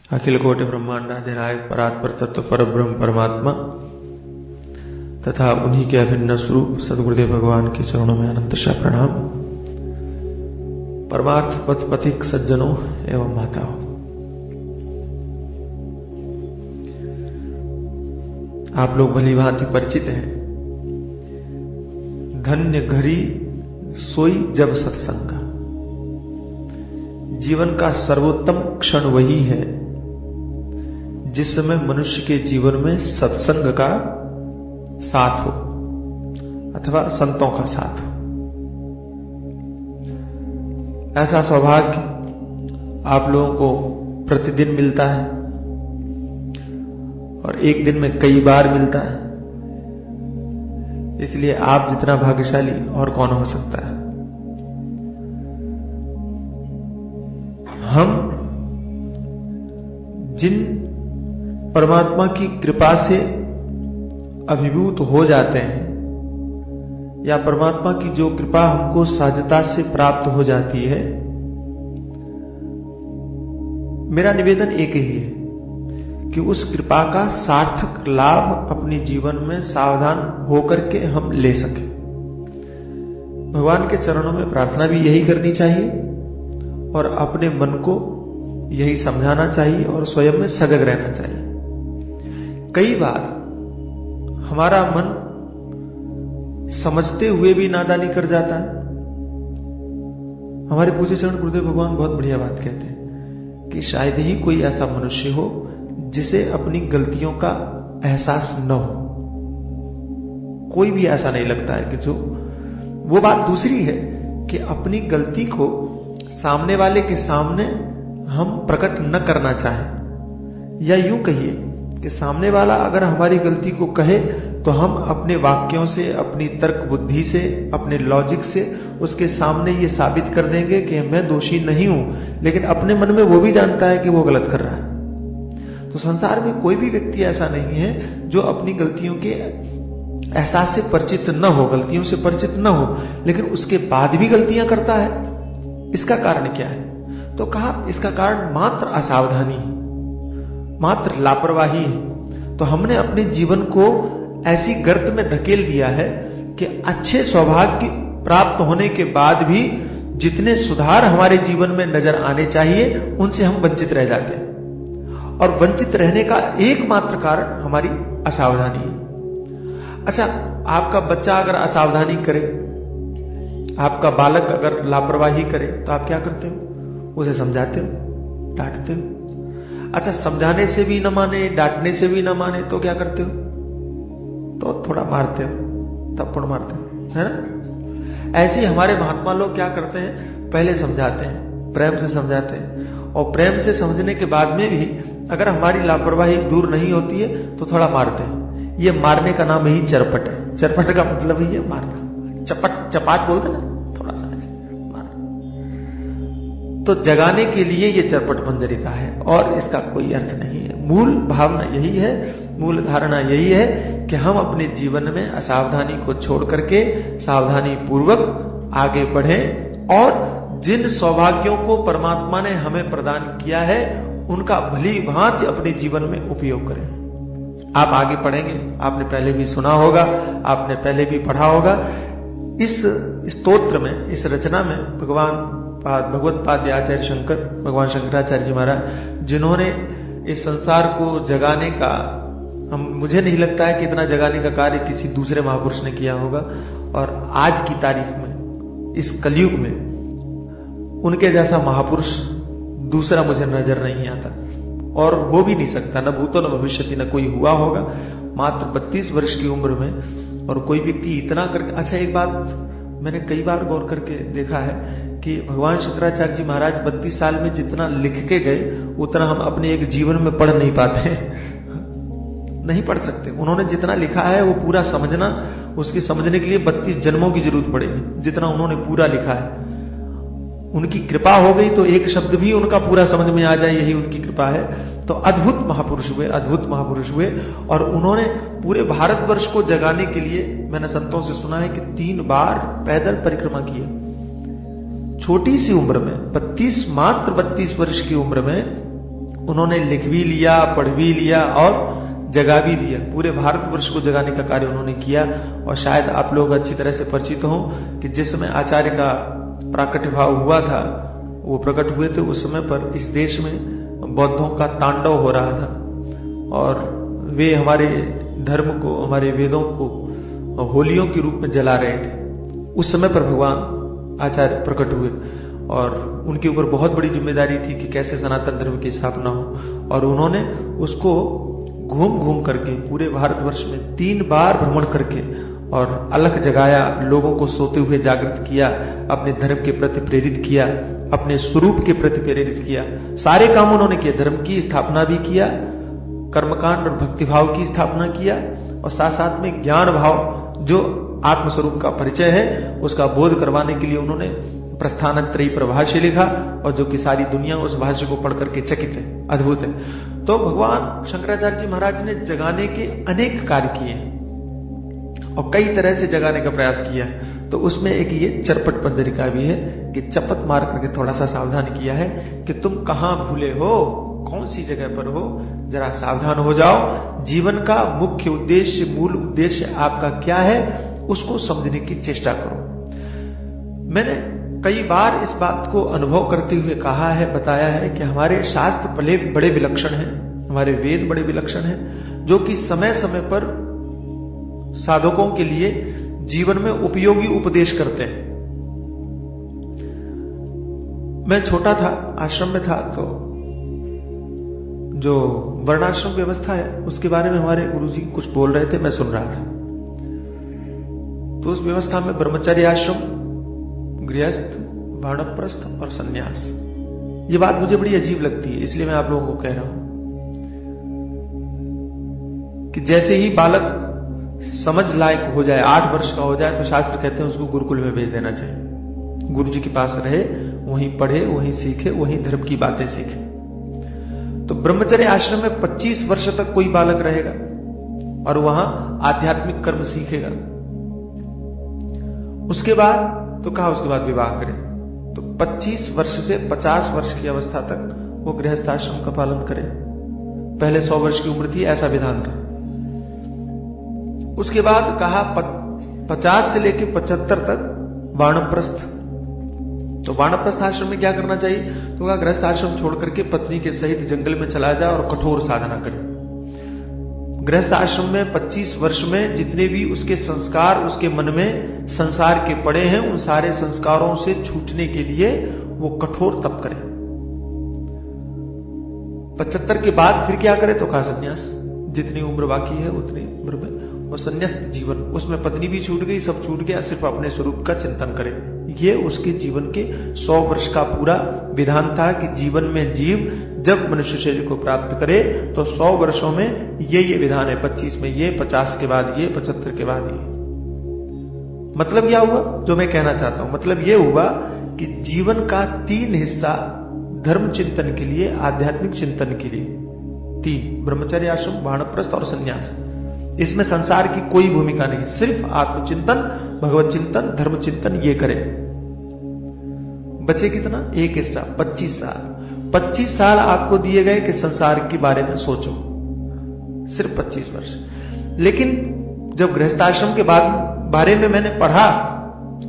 अखिल कोटि ब्रह्मांडाधिनायक परात्पर तत्व परब्रह्म परमात्मा तथा उन्हीं के अभिन्न स्वरूप सद्गुरुदेव भगवान के चरणों में अनंतशः प्रणाम। परमार्थ पथ पथिक सज्जनों एवं माताओं, आप लोग भली भांति परिचित हैं। धन्य घड़ी सोई जब सत्संग का। जीवन का सर्वोत्तम क्षण वही है जिस समय मनुष्य के जीवन में सत्संग का साथ हो अथवा संतों का साथ हो। ऐसा सौभाग्य आप लोगों को प्रतिदिन मिलता है और एक दिन में कई बार मिलता है, इसलिए आप जितना भाग्यशाली और कौन हो सकता है। हम जिन परमात्मा की कृपा से अभिभूत हो जाते हैं या परमात्मा की जो कृपा हमको सहजता से प्राप्त हो जाती है, मेरा निवेदन एक ही है कि उस कृपा का सार्थक लाभ अपने जीवन में सावधान होकर के हम ले सकें। भगवान के चरणों में प्रार्थना भी यही करनी चाहिए और अपने मन को यही समझाना चाहिए और स्वयं में सजग रहना चाहिए। कई बार हमारा मन समझते हुए भी नादानी कर जाता है। हमारे पूज्य चरण गुरुदेव भगवान बहुत बढ़िया बात कहते हैं कि शायद ही कोई ऐसा मनुष्य हो जिसे अपनी गलतियों का एहसास न हो। कोई भी ऐसा नहीं लगता है कि जो वो बात दूसरी है कि अपनी गलती को सामने वाले के सामने हम प्रकट न करना चाहें, या यूं कहिए कि सामने वाला अगर हमारी गलती को कहे तो हम अपने वाक्यों से, अपनी तर्क बुद्धि से, अपने लॉजिक से उसके सामने ये साबित कर देंगे कि मैं दोषी नहीं हूं, लेकिन अपने मन में वो भी जानता है कि वो गलत कर रहा है। तो संसार में कोई भी व्यक्ति ऐसा नहीं है जो अपनी गलतियों के एहसास से परिचित न हो, गलतियों से परिचित न हो, लेकिन उसके बाद भी गलतियां करता है। इसका कारण क्या है? तो कहा इसका कारण मात्र असावधानी है, मात्र लापरवाही है। तो हमने अपने जीवन को ऐसी गर्त में धकेल दिया है कि अच्छे सौभाग्य प्राप्त होने के बाद भी जितने सुधार हमारे जीवन में नजर आने चाहिए उनसे हम वंचित रह जाते हैं, और वंचित रहने का एकमात्र कारण हमारी असावधानी है। अच्छा, आपका बच्चा अगर असावधानी करे, आपका बालक अगर लापरवाही करे, तो आप क्या करते हो? उसे समझाते हो, डांटते हो। अच्छा, समझाने से भी न माने, डांटने से भी न माने, तो क्या करते हो? तो थोड़ा मारते हो, थप्पड़ मारते हो, है ना? ऐसे ही हमारे महात्मा लोग क्या करते हैं? पहले समझाते हैं, प्रेम से समझाते हैं, और प्रेम से समझने के बाद में भी अगर हमारी लापरवाही दूर नहीं होती है तो थोड़ा मारते हैं। ये मारने का नाम ही चरपट है। चरपट का मतलब ही है मारना। चपट, चपाट बोलते ना, थोड़ा सा मारना। तो जगाने के लिए ये चरपट मंजरी का है और इसका कोई अर्थ नहीं है। मूल भावना यही है, मूल धारणा यही है कि हम अपने जीवन में असावधानी को छोड़ करके सावधानी पूर्वक आगे बढ़ें और जिन सौभाग्यों को परमात्मा ने हमें प्रदान किया है उनका भली भांति अपने जीवन में उपयोग करें। आप आगे पढ़ेंगे, आपने पहले भी सुना होगा, आपने पहले भी पढ़ा होगा। इस स्तोत्र में, इस रचना में भगवत पाद्य आचार्य शंकर, भगवान शंकराचार्य जी महाराज, जिन्होंने इस संसार को जगाने का, मुझे नहीं लगता है कि इतना जगाने का कार्य किसी दूसरे महापुरुष ने किया होगा, और आज की तारीख में, इस कलयुग में उनके जैसा महापुरुष दूसरा मुझे नजर नहीं आता, और हो भी नहीं सकता। न भूतो न भविष्यति, न कोई हुआ होगा। मात्र 32 वर्ष की उम्र में, और कोई व्यक्ति इतना करके। अच्छा, एक बात मैंने कई बार गौर करके देखा है कि भगवान शंकराचार्य जी महाराज 32 साल में जितना लिख के गए उतना हम अपने एक जीवन में पढ़ नहीं पाते, नहीं पढ़ सकते। उन्होंने जितना लिखा है वो पूरा समझना, उसके समझने के लिए 32 जन्मों की जरूरत पड़ेगी, जितना उन्होंने पूरा लिखा है। उनकी कृपा हो गई तो एक शब्द भी उनका पूरा समझ में आ जाए, यही उनकी कृपा है। तो अद्भुत महापुरुष हुए, अद्भुत महापुरुष हुए। और उन्होंने पूरे भारतवर्ष को जगाने के लिए, मैंने संतों से सुना है कि 3 बार पैदल परिक्रमा की है। छोटी सी उम्र में, मात्र 32 वर्ष की उम्र में उन्होंने लिख भी लिया, पढ़ भी लिया और जगा भी दिया। पूरे भारतवर्ष को जगाने का कार्य उन्होंने किया। और शायद आप लोग अच्छी तरह से परिचित हो कि जिस समय आचार्य का प्राकट्य भाव हुआ था, वो प्रकट हुए थे, उस समय पर इस देश में बौद्धों का तांडव हो रहा था और वे हमारे धर्म को, हमारे वेदों को होलियों के रूप में जला रहे थे। उस समय पर भगवान आचार्य प्रकट हुए और उनके ऊपर बहुत बड़ी जिम्मेदारी थी कि कैसे सनातन धर्म की स्थापना हो। और उन्होंने उसको घूम घूम करके पूरे भारतवर्ष में 3 बार भ्रमण करके और अलख जगाया, लोगों को सोते हुए जागृत किया, अपने धर्म के प्रति प्रेरित किया, अपने स्वरूप के प्रति प्रेरित किया। सारे काम उन्होंने किए। धर्म की स्थापना भी किया, कर्मकांड और भक्तिभाव की स्थापना किया और साथ साथ में ज्ञान भाव जो आत्मस्वरूप का परिचय है उसका बोध करवाने के लिए उन्होंने प्रस्थानत्रयी प्रभाष्य लिखा और जो कि सारी दुनिया उस भाष्य को पढ़ करके चकित है, अद्भुत है। तो भगवान शंकराचार्य जी महाराज ने जगाने के अनेक कार्य किए और कई तरह से जगाने का प्रयास किया। तो उसमें एक ये चरपट पंजरिका भी है कि चपत मार करके थोड़ा सा सावधान किया है कि तुम कहां भूले हो, कौन सी जगह पर हो, जरा सावधान हो जाओ। जीवन का मुख्य उद्देश्य, मूल उद्देश्य आपका क्या है, उसको समझने की चेष्टा करो। मैंने कई बार इस बात को अनुभव करते हुए कहा है, बताया है कि हमारे शास्त्र बड़े विलक्षण हैं, हमारे वेद बड़े विलक्षण हैं, जो कि समय समय पर साधकों के लिए जीवन में उपयोगी उपदेश करते हैं। मैं छोटा था, आश्रम में था, तो जो वर्णाश्रम व्यवस्था है उसके बारे में हमारे गुरुजी कुछ बोल रहे थे, मैं सुन रहा था। तो उस व्यवस्था में ब्रह्मचर्य आश्रम, गृहस्थ, वानप्रस्थ और सन्यास, ये बात मुझे बड़ी अजीब लगती है, इसलिए मैं आप लोगों को कह रहा हूं कि जैसे ही बालक समझ लायक हो जाए, 8 वर्ष का हो जाए, तो शास्त्र कहते हैं उसको गुरुकुल में भेज देना चाहिए। गुरु जी के पास रहे, वहीं पढ़े, वहीं सीखे, वहीं धर्म की बातें सीखे। तो ब्रह्मचर्य आश्रम में 25 वर्ष तक कोई बालक रहेगा और वहां आध्यात्मिक कर्म सीखेगा। उसके बाद तो कहा उसके बाद विवाह करें। तो 25 वर्ष से 50 वर्ष की अवस्था तक वो गृहस्थ आश्रम का पालन करे। पहले 100 वर्ष की उम्र थी, ऐसा विधान था। उसके बाद कहा 50 से लेकर 75 तक वानप्रस्थ। तो वानप्रस्थ आश्रम में क्या करना चाहिए? तो कहा गृहस्थ आश्रम छोड़ करके पत्नी के सहित जंगल में चला जाए और कठोर साधना करे। गृहस्थ आश्रम में 25 वर्ष में जितने भी उसके संस्कार उसके मन में संसार के पड़े हैं, उन सारे संस्कारों से छूटने के लिए वो कठोर तप करे। 75 के बाद फिर क्या करे? तो कहा संन्यास। जितनी उम्र बाकी है उतनी उम्र में वो संन्यास्त जीवन, उसमें पत्नी भी छूट गई, सब छूट गया, सिर्फ अपने स्वरूप का चिंतन करे। ये उसके जीवन के 100 वर्ष का पूरा विधान था कि जीवन में जीव जब मनुष्य शरीर को प्राप्त करे तो 100 वर्षों में ये विधान है। 25 में ये, 50 के बाद ये, 75 के बाद ये। मतलब क्या हुआ जो मैं कहना चाहता हूं? मतलब ये हुआ कि जीवन का 3 हिस्सा धर्म चिंतन के लिए, आध्यात्मिक चिंतन के लिए, 3 ब्रह्मचर्य आश्रम, वानप्रस्थ और संन्यास। इसमें संसार की कोई भूमिका नहीं, सिर्फ आत्मचिंतन, भगवत चिंतन, धर्म चिंतन ये करें। बचे कितना? एक हिस्सा, 25 साल। 25 साल आपको दिए गए कि संसार के बारे में सोचो, सिर्फ 25 वर्ष। लेकिन जब गृहस्थाश्रम के बारे में मैंने पढ़ा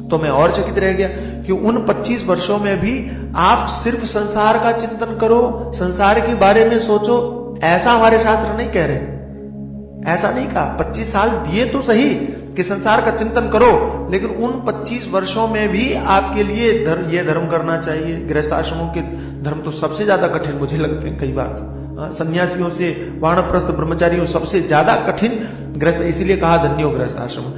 तो मैं और चकित रह गया कि उन 25 वर्षों में भी आप सिर्फ संसार का चिंतन करो, संसार के बारे में सोचो, ऐसा हमारे शास्त्र नहीं कह रहे। ऐसा नहीं कहा। 25 साल दिए तो सही कि संसार का चिंतन करो, लेकिन उन 25 वर्षों में भी आपके लिए ये धर्म करना चाहिए। गृहस्थ आश्रमों के धर्म तो सबसे ज्यादा कठिन मुझे लगते हैं कई बार। सन्यासियों से वानप्रस्थ ब्रह्मचारियों सबसे ज्यादा कठिन गृहस्थ, इसलिए कहा धन्यो गृहस्थ आश्रम।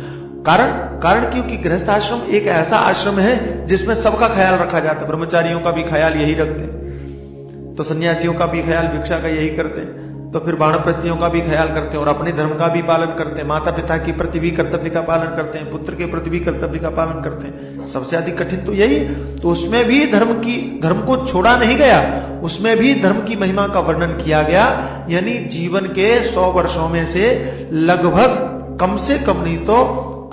कारण क्योंकि गृहस्थ आश्रम एक ऐसा आश्रम है जिसमें सबका ख्याल रखा जाता है। ब्रह्मचारियों का भी ख्याल यही रखते हैं, तो सन्यासियों का भी ख्याल भिक्षा का यही करते हैं, तो फिर वानप्रस्थियों का भी ख्याल करते हैं और अपने धर्म का भी पालन करते हैं। माता पिता के प्रति भी कर्तव्य का पालन करते हैं, पुत्र के प्रति भी कर्तव्य का पालन करते हैं। सबसे अधिक कठिन तो यही। तो उसमें भी धर्म को छोड़ा नहीं गया, उसमें भी धर्म की महिमा का वर्णन किया गया। यानी जीवन के 100 वर्षों में से लगभग कम से कम नहीं तो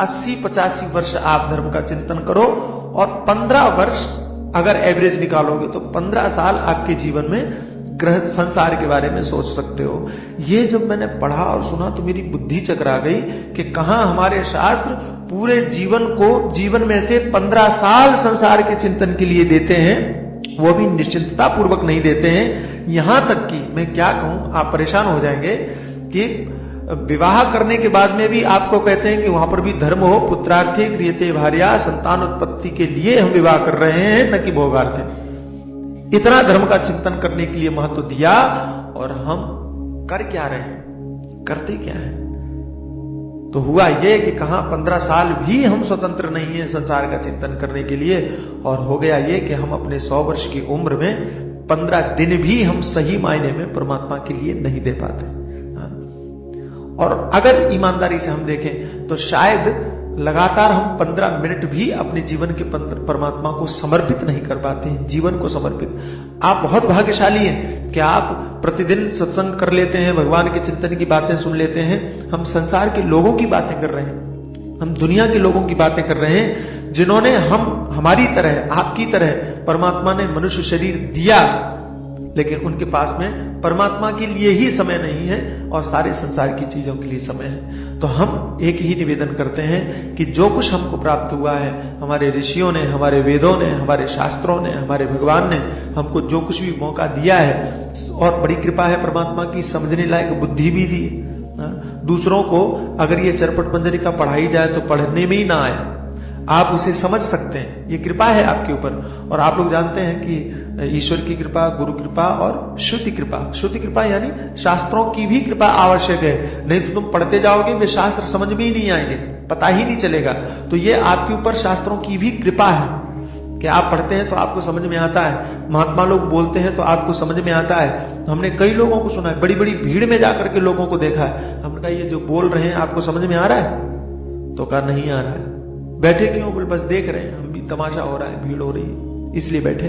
80-85 वर्ष आप धर्म का चिंतन करो और 15 वर्ष अगर एवरेज निकालोगे तो 15 साल आपके जीवन में ग्रह संसार के बारे में सोच सकते हो। ये जब मैंने पढ़ा और सुना तो मेरी बुद्धि चकरा गई कि कहां हमारे शास्त्र पूरे जीवन में से 15 साल संसार के चिंतन के लिए देते हैं, वो भी निश्चिंतता पूर्वक नहीं देते हैं। यहां तक कि मैं क्या कहूं, आप परेशान हो जाएंगे कि विवाह करने के बाद में भी आपको कहते हैं कि वहां पर भी धर्म हो, पुत्रार्थे क्रियते भार्या, संतान उत्पत्ति के लिए हम विवाह कर रहे हैं, न कि भोगार्थे। इतना धर्म का चिंतन करने के लिए महत्व दिया, और हम कर क्या रहे हैं, करते क्या है? तो हुआ ये कि कहां 15 साल भी हम स्वतंत्र नहीं है संसार का चिंतन करने के लिए, और हो गया ये कि हम अपने 100 वर्ष की उम्र में 15 दिन भी हम सही मायने में परमात्मा के लिए नहीं दे पाते। और अगर ईमानदारी से हम देखें तो शायद लगातार हम 15 मिनट भी अपने जीवन के परमात्मा को समर्पित नहीं कर पाते हैं, जीवन को समर्पित। आप बहुत भाग्यशाली हैं कि आप प्रतिदिन सत्संग कर लेते हैं, भगवान के चिंतन की बातें सुन लेते हैं। हम संसार के लोगों की बातें कर रहे हैं, हम दुनिया के लोगों की बातें कर रहे हैं, जिन्होंने हमारी तरह, आपकी तरह परमात्मा ने मनुष्य शरीर दिया, लेकिन उनके पास में परमात्मा के लिए ही समय नहीं है और सारे संसार की चीजों के लिए समय है। तो हम एक ही निवेदन करते हैं कि जो कुछ हमको प्राप्त हुआ है, हमारे ऋषियों ने, हमारे वेदों ने, हमारे शास्त्रों ने, हमारे भगवान ने हमको जो कुछ भी मौका दिया है, और बड़ी कृपा है परमात्मा की, समझने लायक बुद्धि भी दी। दूसरों को अगर ये चरपट पंजरिका पढ़ाई जाए तो पढ़ने में ही ना आए, आप उसे समझ सकते हैं, ये कृपा है आपके ऊपर। और आप लोग जानते हैं कि ईश्वर की कृपा, गुरु कृपा और श्रुति कृपा। श्रुति कृपा यानी शास्त्रों की भी कृपा आवश्यक है, नहीं तो तुम पढ़ते जाओगे वे शास्त्र समझ में ही नहीं आएंगे, पता ही नहीं चलेगा। तो ये आपके ऊपर शास्त्रों की भी कृपा है कि आप पढ़ते हैं तो आपको समझ में आता है, महात्मा लोग बोलते हैं तो आपको समझ में आता है। हमने कई लोगों को सुना है, बड़ी बड़ी भीड़ में जाकर के लोगों को देखा है, हमने कहा ये जो बोल रहे हैं आपको समझ में आ रहा है? तो कहा नहीं आ रहा है। बैठे क्यों? बोले बस देख रहे हैं, हम भी तमाशा हो रहा है, भीड़ हो रही है इसलिए बैठे।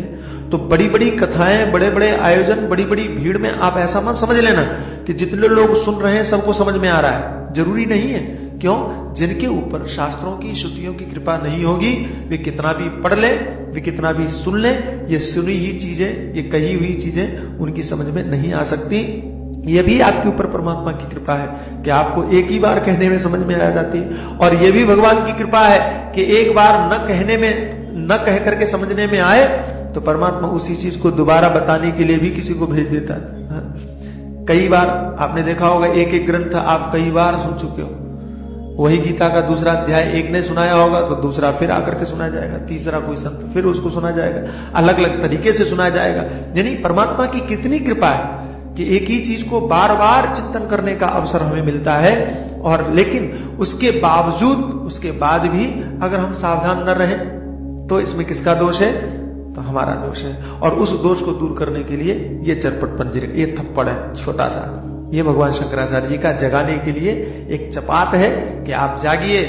तो बड़ी बड़ी कथाएं, बड़े बड़े आयोजन, बड़ी बड़ी भीड़ में आप ऐसा मत समझ लेना कि जितने लोग सुन रहे हैं सबको समझ में आ रहा है, जरूरी नहीं है। क्यों? जिनके ऊपर शास्त्रों की, श्रुतियों की कृपा नहीं होगी, वे कितना भी पढ़ ले, वे कितना भी सुन ले, ये सुनी ही चीजें, ये कही हुई चीजें उनकी समझ में नहीं आ सकती। ये भी आपके ऊपर परमात्मा की कृपा है कि आपको एक ही बार कहने में समझ में आ जाती है, और ये भी भगवान की कृपा है कि एक बार न कहने में, न कह करके समझने में आए तो परमात्मा उसी चीज को दोबारा बताने के लिए भी किसी को भेज देता है। कई बार आपने देखा होगा, एक एक ग्रंथ आप कई बार सुन चुके हो, वही गीता का दूसरा अध्याय एक ने सुनाया होगा तो दूसरा फिर आकर के सुना जाएगा, तीसरा कोई संत फिर उसको सुना जाएगा, अलग अलग तरीके से सुना जाएगा। यानी परमात्मा की कितनी कृपा है कि एक ही चीज को बार बार चिंतन करने का अवसर हमें मिलता है। और लेकिन उसके बावजूद, उसके बाद भी अगर हम सावधान न रहें तो इसमें किसका दोष है? तो हमारा दोष है। और उस दोष को दूर करने के लिए ये चरपट पंजरिका, ये थप्पड़ है छोटा सा, ये भगवान शंकराचार्य जी का जगाने के लिए एक चपाट है कि आप जागिए,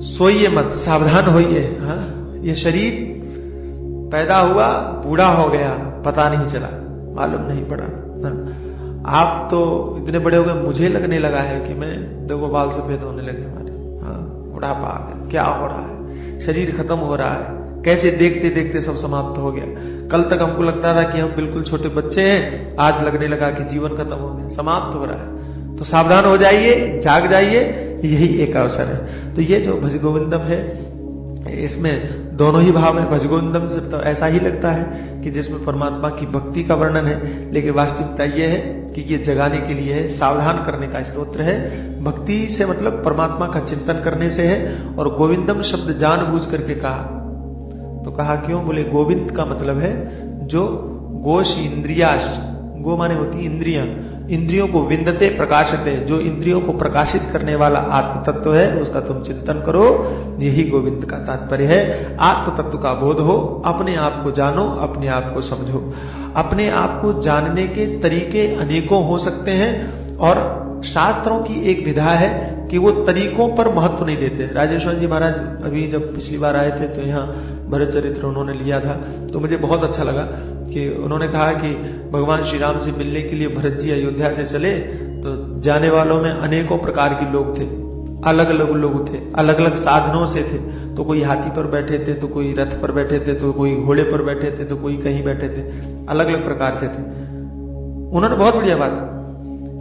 सोइए मत, सावधान होइए। हाँ, ये शरीर पैदा हुआ, बूढ़ा हो गया, पता नहीं चला, मालूम नहीं पड़ा। आप तो इतने बड़े हो गए, मुझे लगने लगा है कि मैं देखो बाल सफेद होने लगे हमारे, हाँ बुढ़ापा आ गया, क्या हो रहा है, शरीर खत्म हो रहा है, कैसे देखते देखते सब समाप्त हो गया। कल तक हमको लगता था कि हम बिल्कुल छोटे बच्चे हैं, आज लगने लगा कि जीवन खत्म हो गया, समाप्त हो रहा है। तो सावधान हो जाइए, जाग जाइए, यही एक अवसर है। तो ये जो भज गोविंदम है, इसमें दोनों ही भाव है। भज गोविंदम से तो ऐसा ही लगता है कि जिसमें परमात्मा की भक्ति का वर्णन है, लेकिन वास्तविकता यह है कि ये जगाने के लिए है, सावधान करने का स्तोत्र है। भक्ति से मतलब परमात्मा का चिंतन करने से है। और गोविंदम शब्द जानबूझ करके कहा, तो कहा क्यों? बोले गोविंद का मतलब है जो गोश इंद्रियाश्च, गो माने होती इंद्रियां, इंद्रियों को विंदते प्रकाशते, जो इंद्रियों को प्रकाशित करने वाला आत्म तत्व है, उसका तुम चिंतन करो, यही गोविंद का तात्पर्य है। आत्म तत्व का बोध हो, अपने आप को जानो, अपने आप को समझो। अपने आप को जानने के तरीके अनेकों हो सकते हैं, और शास्त्रों की एक विधा है कि वो तरीकों पर महत्व नहीं देते। राजेश्वर जी महाराज अभी जब पिछली बार आए थे तो यहाँ भरत चरित्र उन्होंने लिया था, तो मुझे बहुत अच्छा लगा कि उन्होंने कहा कि भगवान श्री राम से मिलने के लिए भरत जी अयोध्या से चले, तो जाने वालों में अनेकों प्रकार के लोग थे, अलग अलग लोग थे, अलग अलग साधनों से थे। तो कोई हाथी पर बैठे थे, तो कोई रथ पर बैठे थे, तो कोई घोड़े पर बैठे थे, तो कोई कहीं बैठे थे, अलग अलग प्रकार से थे। उन्होंने बहुत बढ़िया बात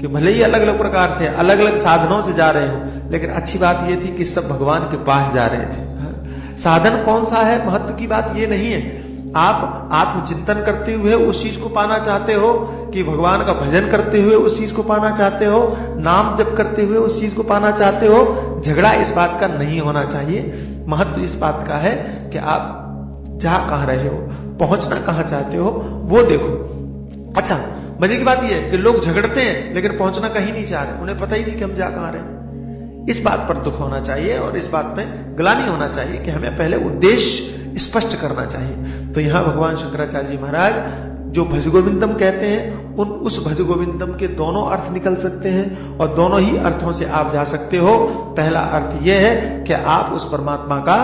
कि भले ही अलग अलग प्रकार से अलग अलग साधनों से जा रहे हो, लेकिन अच्छी बात यह थी कि सब भगवान के पास जा रहे थे। साधन कौन सा है, महत्व की बात यह नहीं है। आप आत्मचिंतन करते हुए उस चीज को पाना चाहते हो कि भगवान का भजन करते हुए उस चीज को पाना चाहते हो, नाम जप करते हुए उस चीज को पाना चाहते हो। झगड़ा इस बात का नहीं होना चाहिए। महत्व इस बात का है कि आप जा कहां रहे हो, पहुंचना कहां चाहते हो, वो देखो। अच्छा, मजे की बात यह है कि लोग झगड़ते हैं लेकिन पहुंचना कहीं नहीं चाह रहे, उन्हें पता ही नहीं कि हम जा कहां रहे हैं। इस बात पर दुख होना चाहिए और इस बात में ग्लानि होना चाहिए कि हमें पहले उद्देश्य स्पष्ट करना चाहिए। तो यहां भगवान शंकराचार्य जी महाराज जो भज गोविंदम कहते हैं, उस भज गोविंदम के दोनों अर्थ निकल सकते हैं और दोनों ही अर्थों से आप जा सकते हो। पहला अर्थ यह है कि आप उस परमात्मा का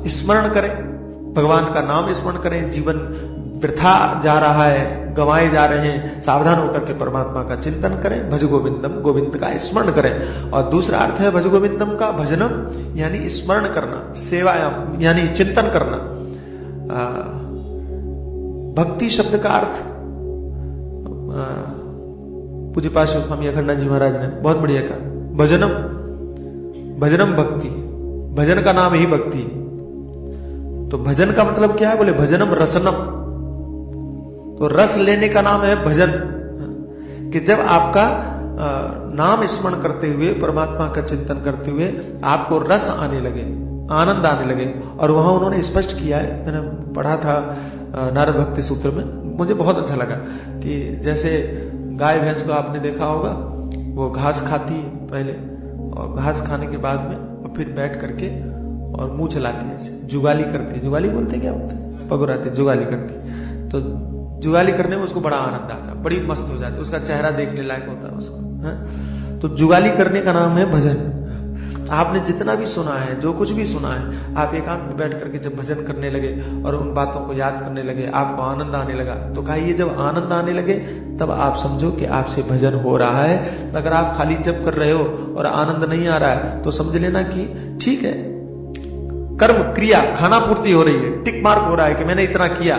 स्मरण करें, भगवान का नाम स्मरण करें। जीवन वृथा जा रहा है, गंवाए जा रहे हैं, सावधान होकर के परमात्मा का चिंतन करें, भज गोविंदम, गोविंद का स्मरण करें। और दूसरा अर्थ है भज गोविंदम का भजनम यानी स्मरण करना, सेवा यानी चिंतन करना। भक्ति शब्द का अर्थ पूज्य पार्षद स्वामी अखंडानंद जी महाराज ने बहुत बढ़िया कहा, भजनम, भजनम भक्ति, भजन का नाम ही भक्ति। तो भजन का मतलब क्या है, बोले भजनम रसनम, तो रस लेने का नाम है भजन। कि जब आपका नाम स्मरण करते हुए, परमात्मा का चिंतन करते हुए आपको रस आने लगे, आनंद आने लगे। और वहां उन्होंने स्पष्ट किया है, मैंने पढ़ा था नारद भक्ति सूत्र में, मुझे बहुत अच्छा लगा कि जैसे गाय भैंस को आपने देखा होगा, वो घास खाती है पहले, और घास खाने के बाद में और फिर बैठ करके और मुंह चलाती है, ऐसे जुगाली करती है। जुगाली बोलते क्या होता है, पगुराती, जुगाली करती। तो जुगाली करने में उसको बड़ा आनंद आता है, बड़ी मस्त हो जाती है, उसका चेहरा देखने लायक होता है उसको, है? तो जुगाली करने का नाम है भजन। आपने जितना भी सुना है, जो कुछ भी सुना है, आप एकांत में बैठ करके जब भजन करने लगे और उन बातों को याद करने लगे, आपको आनंद आने लगा। तो कहिए जब आनंद आने लगे तब आप समझो कि आपसे भजन हो रहा है। अगर आप खाली जप कर रहे हो और आनंद नहीं आ रहा है तो समझ लेना कि ठीक है, कर्म क्रिया खाना पूर्ति हो रही है, टिक मार्क हो रहा है कि मैंने इतना किया,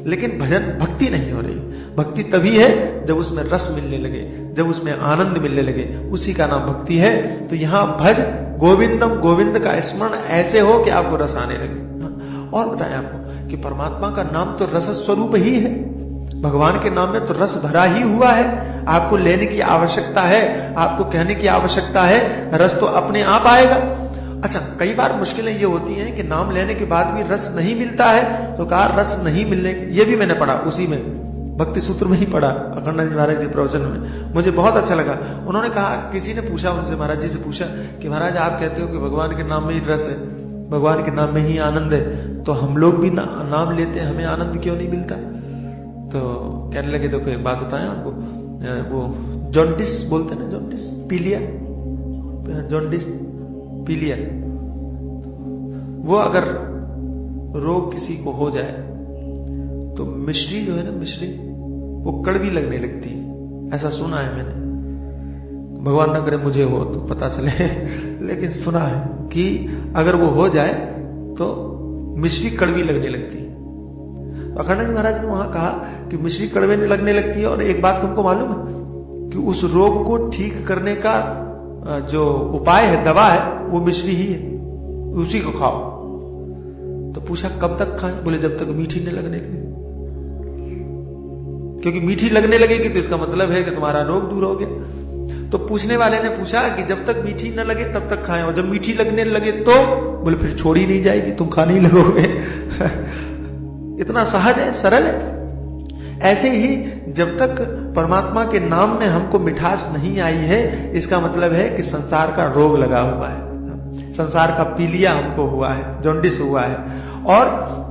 लेकिन भजन भक्ति नहीं हो रही। भक्ति तभी है जब उसमें रस मिलने लगे, जब उसमें आनंद मिलने लगे, उसी का नाम भक्ति है। तो यहां भज गोविंदम, गोविंद का स्मरण ऐसे हो कि आपको रस आने लगे। और बताएं आपको कि परमात्मा का नाम तो रस स्वरूप ही है, भगवान के नाम में तो रस भरा ही हुआ है। आपको लेने की आवश्यकता है, आपको कहने की आवश्यकता है, रस तो अपने आप आएगा। अच्छा, कई बार मुश्किलें ये होती हैं कि नाम लेने के बाद भी रस नहीं मिलता है, तो कहा रस नहीं मिलने, ये भी मैंने पढ़ा, उसी में भक्ति सूत्र में ही पढ़ा, अखंडानंद जी महाराज के प्रवचन में, मुझे बहुत अच्छा लगा। उन्होंने कहा, किसी ने पूछा उनसे, महाराज जी से पूछा कि महाराज आप कहते हो कि भगवान के नाम में ही रस है, भगवान के नाम में ही आनंद है, तो हम लोग भी नाम लेते हैं, हमें आनंद क्यों नहीं मिलता? तो कहने लगे, देखो एक बात बताएं आपको, वो जॉन्डिस बोलते हैं ना, जॉन्डिस, पीलिया, जॉन्डिस पीलिया, वो अगर रोग किसी को हो जाए तो मिश्री जो है ना, मिश्री वो कड़वी लगने लगती है, ऐसा सुना है मैंने। भगवान ना करे मुझे हो तो पता चले लेकिन सुना है कि अगर वो हो जाए तो मिश्री कड़वी लगने लगती है। तो अखंडानंद जी महाराज ने वहां कहा कि मिश्री कड़वे लगने लगती है, और एक बात तुमको मालूम है कि उस रोग को ठीक करने का जो उपाय है, दवा है, वो मिश्री ही है, उसी को खाओ। तो पूछा कब तक खाएं? बोले जब तक मीठी न लगने लगे, क्योंकि मीठी लगने लगेगी तो इसका मतलब है कि तुम्हारा रोग दूर हो गया। तो पूछने वाले ने पूछा कि जब तक मीठी न लगे तब तक खाएं, और जब मीठी लगने लगे तो? बोले फिर छोड़ी नहीं जाएगी, तुम खाने ही लगोगे इतना सहज है, सरल है। ऐसे ही जब तक परमात्मा के नाम में हमको मिठास नहीं आई है, इसका मतलब है कि संसार का रोग लगा हुआ है, संसार का पीलिया हमको हुआ है, जॉन्डिस हुआ है। और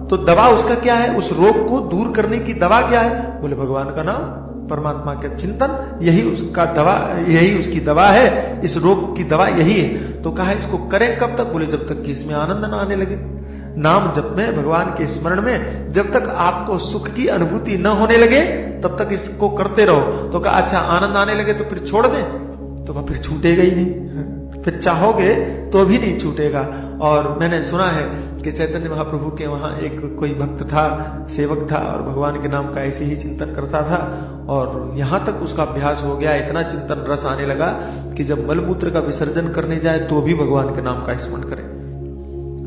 तो दवा उसका क्या है, उस रोग को दूर करने की दवा क्या है? बोले भगवान का नाम, परमात्मा के चिंतन, यही उसका दवा, यही उसकी दवा है, इस रोग की दवा यही है। तो कहा इसको करें कब तक? बोले जब तक कि इसमें आनंद ना आने लगे। नाम जप में, भगवान के स्मरण में जब तक आपको सुख की अनुभूति न होने लगे तब तक इसको करते रहो। तो कहा अच्छा आनंद आने लगे तो फिर छोड़ दें? तो कहा फिर छूटेगा ही नहीं, फिर चाहोगे तो भी नहीं छूटेगा। और मैंने सुना है कि चैतन्य महाप्रभु के वहां एक कोई भक्त था, सेवक था, और भगवान के नाम का ऐसे ही चिंतन करता था, और यहां तक उसका अभ्यास हो गया, इतना चिंतन रस आने लगा कि जब मलमूत्र का विसर्जन करने जाए तो भी भगवान के नाम का स्मरण करे।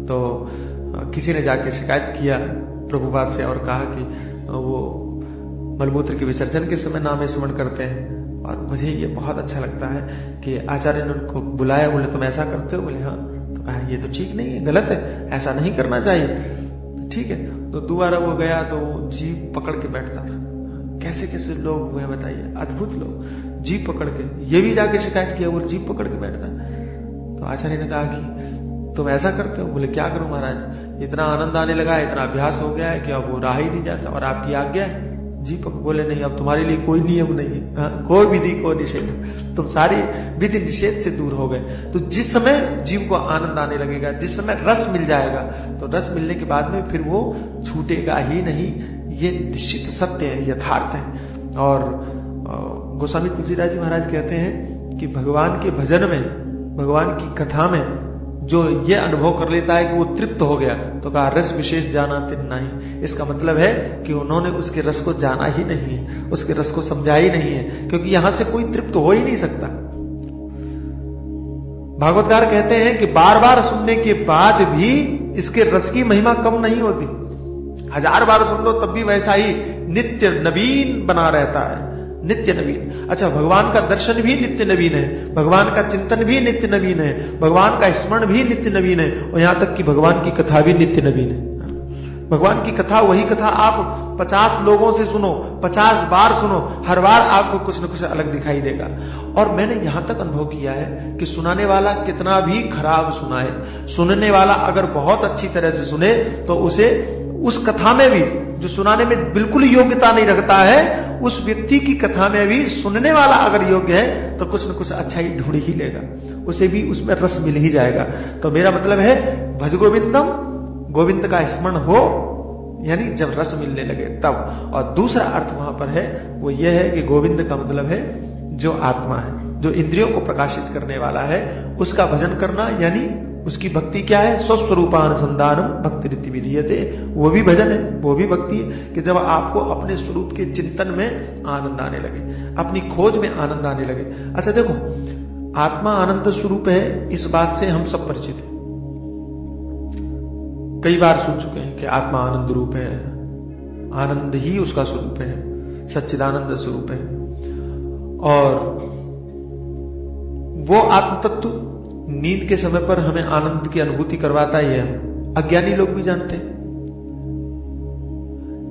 तो किसी ने जाके शिकायत किया प्रभुपाद से और कहा कि वो मलमूत्र के विसर्जन के समय नाम स्मरण करते हैं। और मुझे ये बहुत अच्छा लगता है कि आचार्य ने उनको बुलाया, बोले तुम ऐसा करते हो? बोले हाँ। तो कहा ये तो ठीक नहीं है, गलत है, ऐसा नहीं करना चाहिए। ठीक है, तो दोबारा वो गया तो जीभ पकड़ के बैठता था। कैसे कैसे लोग हुए बताइए, अद्भुत लोग, जीभ पकड़ के। ये भी जाके शिकायत किया, वो जीभ पकड़ के बैठता है। तो आचार्य ने कहा कि तुम ऐसा करते हो? बोले क्या करूं महाराज, इतना आनंद आने लगा है, इतना अभ्यास हो गया है कि अब वो रहा ही नहीं जाता, और आपकी आज्ञा है। जीव बोले नहीं, अब तुम्हारे लिए कोई नियम नहीं है, कोई विधि कोई निषेध, तुम सारी विधि निषेध से दूर हो गए। तो जिस समय जीव को आनंद आने लगेगा, जिस समय रस मिल जाएगा, तो रस मिलने के बाद में फिर वो छूटेगा ही नहीं। ये निश्चित सत्य है, यथार्थ है। और गोस्वामी तुलसीदास जी महाराज कहते हैं कि भगवान के भजन में, भगवान की कथा में जो ये अनुभव कर लेता है कि वो तृप्त हो गया, तो कहा रस विशेष जाना तिन नहीं। इसका मतलब है कि उन्होंने उसके रस को जाना ही नहीं है, उसके रस को समझा ही नहीं है, क्योंकि यहां से कोई तृप्त हो ही नहीं सकता। भागवतकार कहते हैं कि बार बार सुनने के बाद भी इसके रस की महिमा कम नहीं होती। 1000 बार सुन लो तब भी वैसा ही नित्य नवीन बना रहता है, नित्य नवीन। अच्छा, भगवान का दर्शन भी नित्य नवीन है, भगवान का चिंतन भी नित्य नवीन है, भगवान का स्मरण भी नित्य नवीन है, और यहां तक कि भगवान की कथा भी नित्य नवीन है। भगवान की कथा, वही कथा आप 50 लोगों से सुनो, 50 बार सुनो, हर बार आपको कुछ न कुछ अलग दिखाई देगा। और मैंने यहां तक अनुभव किया है कि सुनाने वाला कितना भी खराब सुनाए, सुनने वाला अगर बहुत अच्छी तरह से सुने तो उसे उस कथा में भी, जो सुनाने में बिल्कुल योग्यता नहीं रखता है, उस व्यक्ति की कथा में भी सुनने वाला अगर योग्य है तो कुछ न कुछ अच्छा ही ढूंढ ही लेगा, उसे भी उसमें रस मिल ही जाएगा। तो मेरा मतलब है भज गोविंदम, गोविंद का स्मरण हो, यानी जब रस मिलने लगे तब। और दूसरा अर्थ वहां पर है वो ये है कि गोविंद का मतलब है जो आत्मा है, जो इंद्रियों को प्रकाशित करने वाला है, उसका भजन करना, यानी उसकी भक्ति क्या है? स्वस्वरूपानुसंधानम भक्ति रीति विधीयते। वो भी भजन है, वो भी भक्ति है कि जब आपको अपने स्वरूप के चिंतन में आनंद आने लगे, अपनी खोज में आनंद आने लगे। अच्छा देखो, आत्मा आनंद स्वरूप है, इस बात से हम सब परिचित हैं, कई बार सुन चुके हैं कि आत्मा आनंद रूप है, आनंद ही उसका स्वरूप है, सच्चिदानंद स्वरूप है। और वो आत्म तत्व नींद के समय पर हमें आनंद की अनुभूति करवाता ही है, अज्ञानी लोग भी जानते हैं।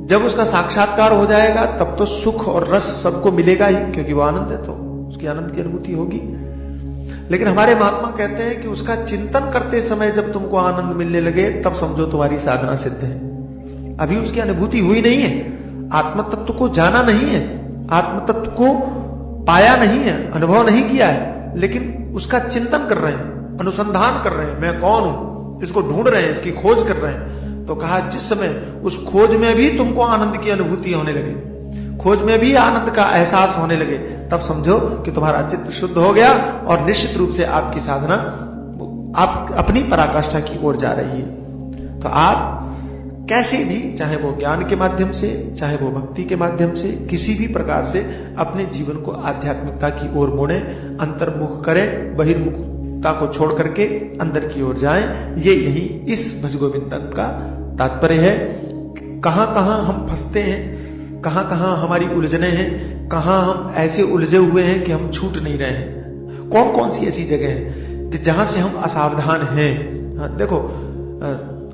जब उसका साक्षात्कार हो जाएगा तब तो सुख और रस सबको मिलेगा ही, क्योंकि वो आनंद है तो उसकी आनंद की अनुभूति होगी। लेकिन हमारे महात्मा कहते हैं कि उसका चिंतन करते समय जब तुमको आनंद मिलने लगे तब समझो तुम्हारी साधना सिद्ध है। अभी उसकी अनुभूति हुई नहीं है, आत्म तत्व को जाना नहीं है, आत्म तत्व को पाया नहीं है, अनुभव नहीं किया है, लेकिन उसका चिंतन कर रहे हैं, अनुसंधान कर रहे हैं, मैं कौन हूं, इसको ढूंढ रहे हैं, इसकी खोज कर रहे हैं। तो कहा जिस समय उस खोज में भी तुमको आनंद की अनुभूति होने लगे, खोज में भी आनंद का एहसास होने लगे, तब समझो कि तुम्हारा चित्त शुद्ध हो गया और निश्चित रूप से आपकी साधना आप अपनी पराकाष्ठा की ओर जा रही है। तो आप कैसे भी, चाहे वो ज्ञान के माध्यम से, चाहे वो भक्ति के माध्यम से, किसी भी प्रकार से अपने जीवन को आध्यात्मिकता की ओर मोड़े, अंतर्मुख करें, बहिर्मुखता को छोड़ करके अंदर की ओर जाएं। ये यही इस भज गोविंद का तात्पर्य है। कहां कहां हम फंसते हैं, कहां कहां हमारी उलझने हैं, कहां हम ऐसे उलझे हुए हैं कि हम छूट नहीं रहे हैं, कौन कौन सी ऐसी जगह है कि जहां से हम असावधान हैं। देखो,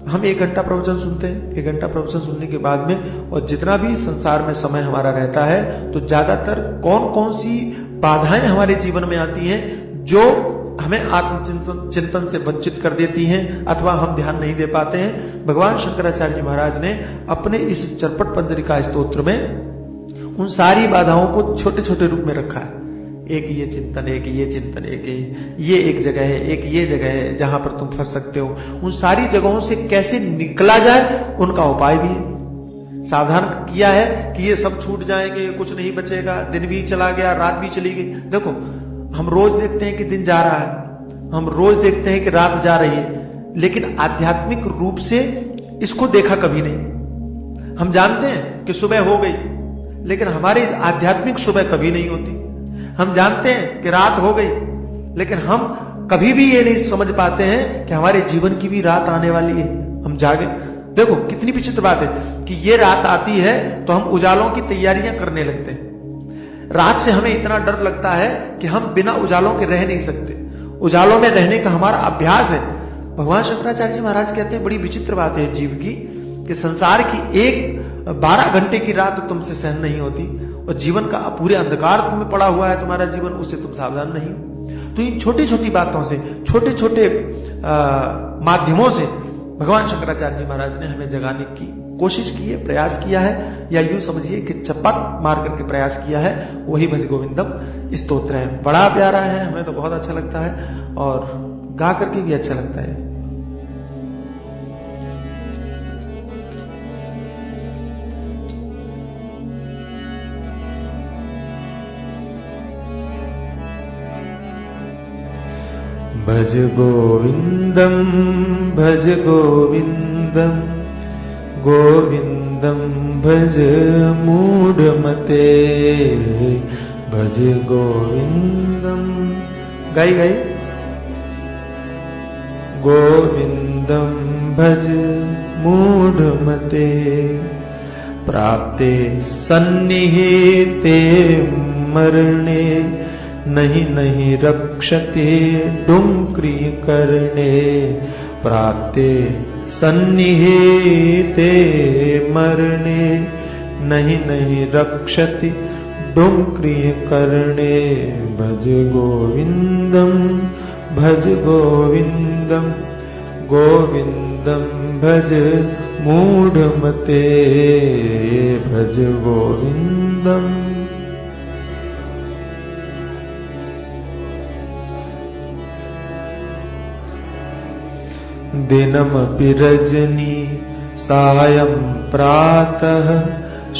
हम 1 घंटा प्रवचन सुनते हैं, 1 घंटा प्रवचन सुनने के बाद में, और जितना भी संसार में समय हमारा रहता है, तो ज्यादातर कौन कौन सी बाधाएं हमारे जीवन में आती हैं जो हमें आत्मचिंतन से वंचित कर देती हैं, अथवा हम ध्यान नहीं दे पाते हैं। भगवान शंकराचार्य जी महाराज ने अपने इस चरपट पंजरिका स्तोत्र में उन सारी बाधाओं को छोटे छोटे रूप में रखा है। एक ये चिंतन, एक ये चिंतन, ये एक जगह है, एक ये जगह है जहां पर तुम फंस सकते हो। उन सारी जगहों से कैसे निकला जाए उनका उपाय भी है। सावधान किया है कि ये सब छूट जाएंगे, कुछ नहीं बचेगा, दिन भी चला गया, रात भी चली गई। देखो, हम रोज देखते हैं कि दिन जा रहा है, हम रोज देखते हैं कि रात जा रही है, लेकिन आध्यात्मिक रूप से इसको देखा कभी नहीं। हम जानते हैं कि सुबह हो गई, लेकिन हमारी आध्यात्मिक सुबह कभी नहीं होती। हम जानते हैं कि रात हो गई, लेकिन हम कभी भी ये नहीं समझ पाते हैं कि हमारे जीवन की भी रात आने वाली है, हम जागे। देखो कितनी विचित्र बात है कि ये रात आती है तो हम उजालों की तैयारियां करने लगते हैं। रात से हमें इतना डर लगता है कि हम बिना उजालों के रह नहीं सकते। उजालों में रहने का हमारा अभ्यास है। भगवान शंकराचार्य जी महाराज कहते हैं बड़ी विचित्र बात है जीव की, कि संसार की एक 12 घंटे की रात तुमसे सहन नहीं होती, और जीवन का पूरे अंधकार में पड़ा हुआ है तुम्हारा जीवन, उससे तुम सावधान नहीं हो। तो इन छोटी छोटी बातों से, छोटे छोटे माध्यमों से भगवान शंकराचार्य जी महाराज ने हमें जगाने की कोशिश की है, प्रयास किया है, या यूं समझिए कि चपक मार करके प्रयास किया है। वही भज गोविंदम स्तोत्र है। बड़ा प्यारा है, हमें तो बहुत अच्छा लगता है और गा करके भी अच्छा लगता है। भज गोविंदम भज गोविंदम गोविंदम भज मूढ़मते भज गोविंदम। गाई गाई। गोविंदम भज मूढ़मते प्राप्ते सन्निहिते मरणे नहीं नहीं रक्षते डुंक्री करणे प्राप्ते सन्निहिते मरणे नहीं नहीं रक्षति डुंक्री करणे भज गोविंदम भज गोविंदम गोविंदम भज मूढ़मते भज गोविंदम। दिनमपि रजनी सायं प्रातः